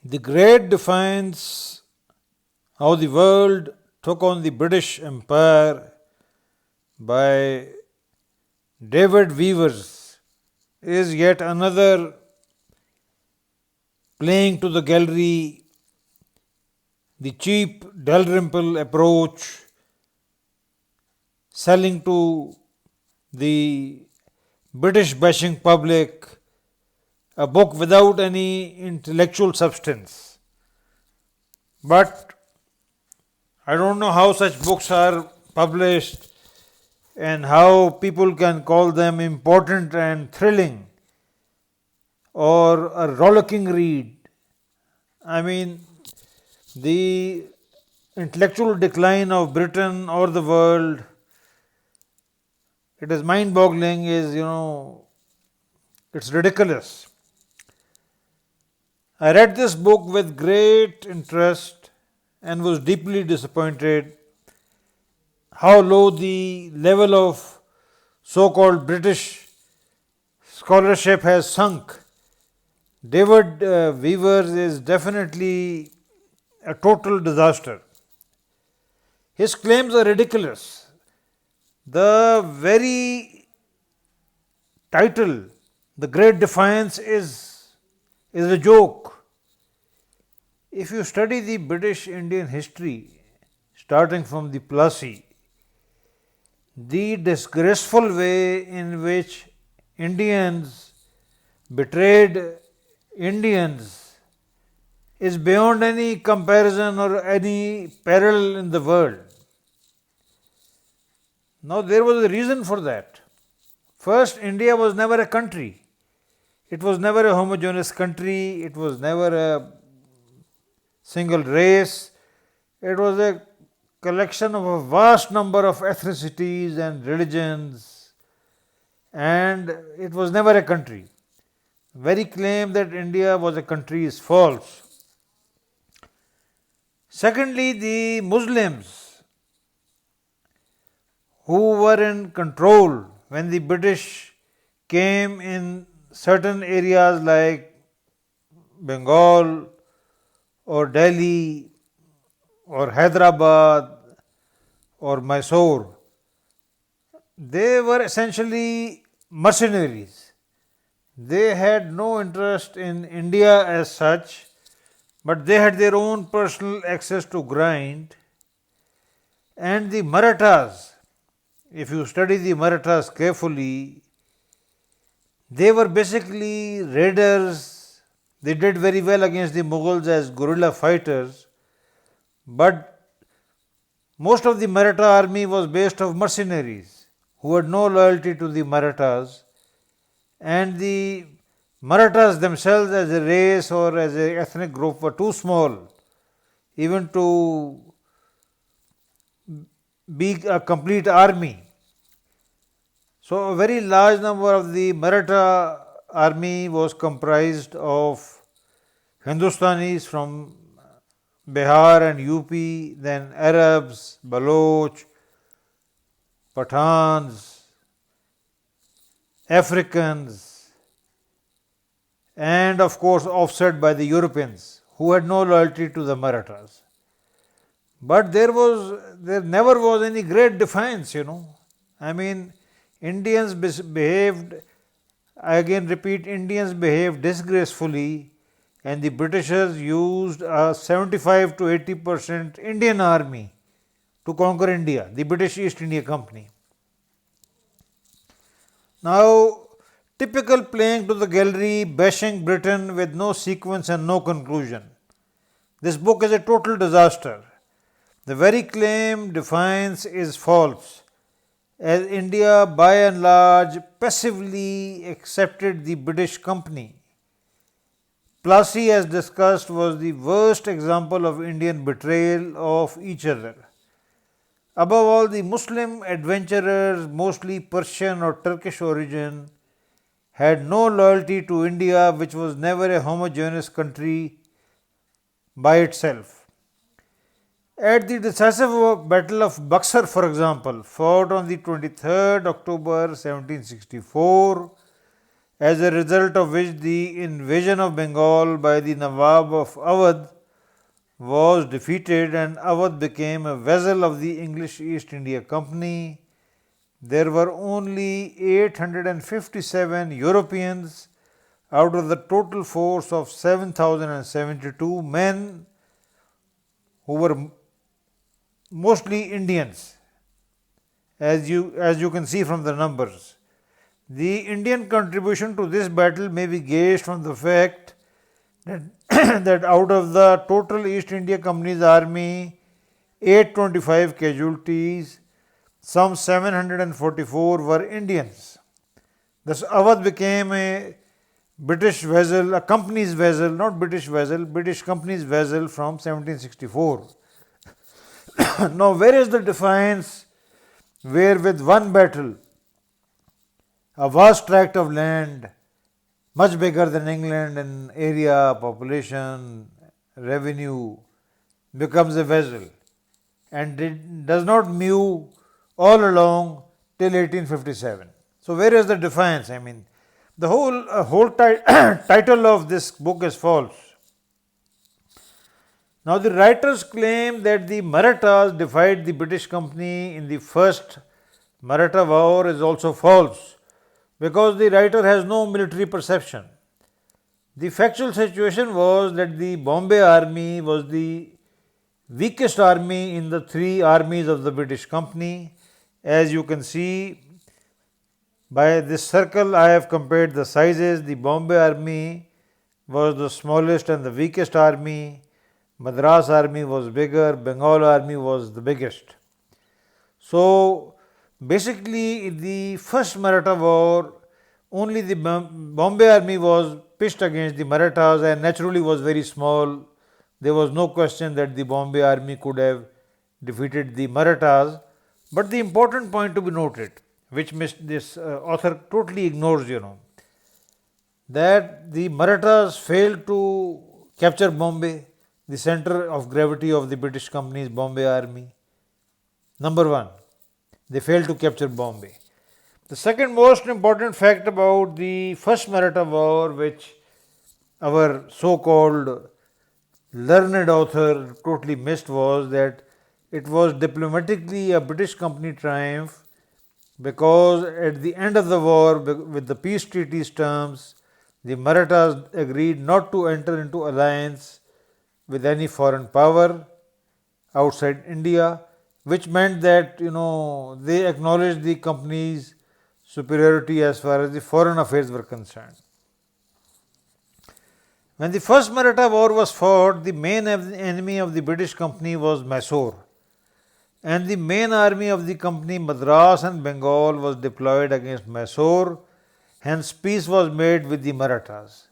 The Great Defiance: How the World Took on the British Empire by David Weavers is yet another playing to the gallery, the cheap Dalrymple approach, selling to the British bashing public a book without any intellectual substance. But I don't know how such books are published and how people can call them important and thrilling or a rollicking read. I mean, the intellectual decline of Britain or the world, it is mind boggling, it's ridiculous. I read this book with great interest and was deeply disappointed how low the level of so called British scholarship has sunk. David Weavers is definitely a total disaster. His claims are ridiculous. The very title, The Great Defiance, is a joke. If you study the British Indian history, starting from the Plassey, the disgraceful way in which Indians betrayed Indians is beyond any comparison or any parallel in the world. Now, there was a reason for that. First, India was never a country. It was never a homogeneous country. It was never a single race. It was a collection of a vast number of ethnicities and religions, and it was never a country. The very claim that India was a country is false. Secondly, the Muslims who were in control when the British came in certain areas like Bengal or Delhi or Hyderabad or Mysore, they were essentially mercenaries. They had no interest in India as such, but they had their own personal access to grind. And the Marathas, if you study the Marathas carefully, they were basically raiders. They did very well against the Mughals as guerrilla fighters, but most of the Maratha army was based of mercenaries who had no loyalty to the Marathas, and the Marathas themselves as a race or as an ethnic group were too small even to be a complete army. So, a very large number of the Maratha army was comprised of Hindustanis from Bihar and UP, then Arabs, Baloch, Pathans, Africans, and of course offset by the Europeans who had no loyalty to the Marathas. But there never was any great defiance, I mean, Indians behaved, I again repeat, Indians behaved disgracefully, and the Britishers used a 75 to 80% Indian army to conquer India, the British East India Company. Now, typical playing to the gallery, bashing Britain with no sequence and no conclusion. This book is a total disaster. The very claim defiance is false, as India by and large passively accepted the British company. Plassey, as discussed, was the worst example of Indian betrayal of each other. Above all, the Muslim adventurers, mostly Persian or Turkish origin, had no loyalty to India, which was never a homogeneous country by itself. At the decisive Battle of Buxar, for example, fought on the 23rd October 1764, as a result of which the invasion of Bengal by the Nawab of Awadh was defeated and Awadh became a vassal of the English East India Company. There were only 857 Europeans out of the total force of 7,072 men who were mostly Indians, as you can see from the numbers. The Indian contribution to this battle may be gauged from the fact that, that out of the total East India Company's army, 825 casualties, some 744 were Indians. Thus, Awadh became a British vessel, a company's vessel, not British vessel, British company's vessel from 1764. Now, where is the defiance where with one battle, a vast tract of land, much bigger than England in area, population, revenue, becomes a vessel and it does not mew all along till 1857. So, where is the defiance? I mean, the whole title of this book is false. Now, the writers claim that the Marathas defied the British Company in the first Maratha war is also false because the writer has no military perception. The factual situation was that the Bombay army was the weakest army in the three armies of the British Company. As you can see, by this circle I have compared the sizes. The Bombay army was the smallest and the weakest army. Madras army was bigger, Bengal army was the biggest. So, basically in the first Maratha war, only the Bombay army was pitched against the Marathas and naturally was very small. There was no question that the Bombay army could have defeated the Marathas. But the important point to be noted, which this author totally ignores, that the Marathas failed to capture Bombay, the center of gravity of the British Company's Bombay army. Number one, they failed to capture Bombay. The second most important fact about the first Maratha war, which our so-called learned author totally missed, was that it was diplomatically a British Company triumph because at the end of the war, with the peace treaties terms, the Marathas agreed not to enter into alliance with any foreign power outside India, which meant that they acknowledged the company's superiority as far as the foreign affairs were concerned. When the first Maratha war was fought, the main enemy of the British Company was Mysore, and the main army of the company, Madras and Bengal, was deployed against Mysore. Hence, peace was made with the Marathas.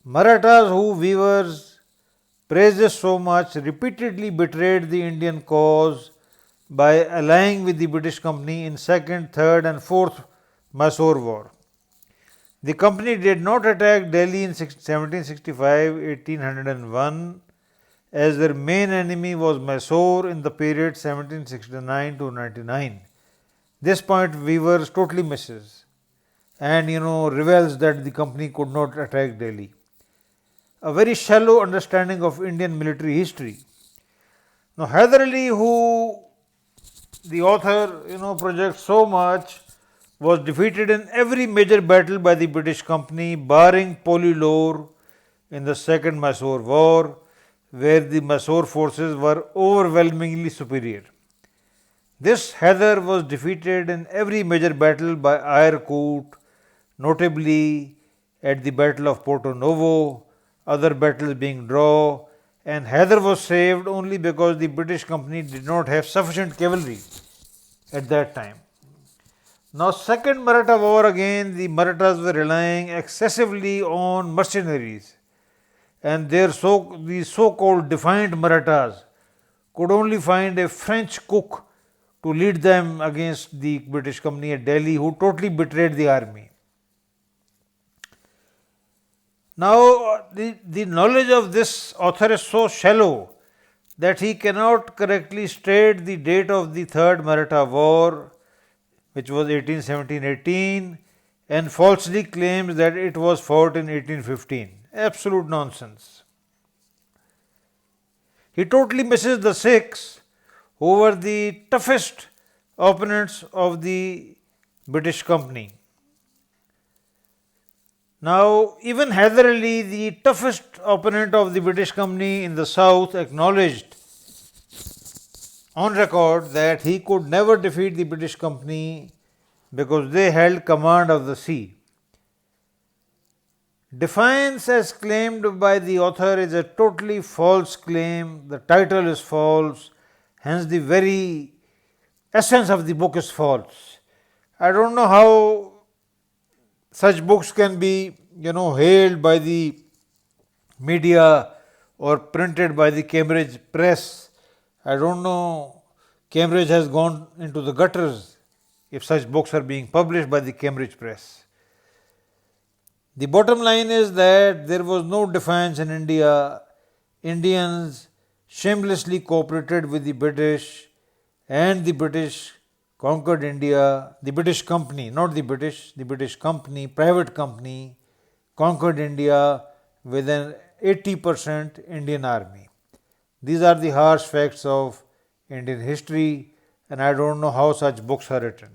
Marathas, who weavers praises so much, repeatedly betrayed the Indian cause by allying with the British Company in second, third and fourth Mysore war. The company did not attack Delhi in 1765-1801 as their main enemy was Mysore in the period 1769 to 99. This point Weavers totally misses and reveals that the company could not attack Delhi. A very shallow understanding of Indian military history. Now, Hyder Ali, who the author projects so much, was defeated in every major battle by the British Company, barring Polilore in the Second Mysore War, where the Mysore forces were overwhelmingly superior. This Hyder was defeated in every major battle by Ayerkut, notably at the Battle of Porto Novo, other battles being draw, and Hyder was saved only because the British Company did not have sufficient cavalry at that time. Now, second Maratha war again, the Marathas were relying excessively on mercenaries, and the so-called defiant Marathas could only find a French cook to lead them against the British Company at Delhi, who totally betrayed the army. Now, the knowledge of this author is so shallow that he cannot correctly state the date of the third Maratha war, which was 1817-18, and falsely claims that it was fought in 1815. Absolute nonsense. He totally misses the Sikhs, who were the toughest opponents of the British Company. Now, even Hyder Ali, the toughest opponent of the British Company in the South, acknowledged on record that he could never defeat the British Company because they held command of the sea. Defiance, as claimed by the author, is a totally false claim. The title is false, hence, the very essence of the book is false. I don't know how such books can be, hailed by the media or printed by the Cambridge press. I don't know, Cambridge has gone into the gutters if such books are being published by the Cambridge press. The bottom line is that there was no defiance in India. Indians shamelessly cooperated with the British, and the British conquered India. The British company, not the British company, private company, conquered India with an 80% Indian army. These are the harsh facts of Indian history, and I don't know how such books are written.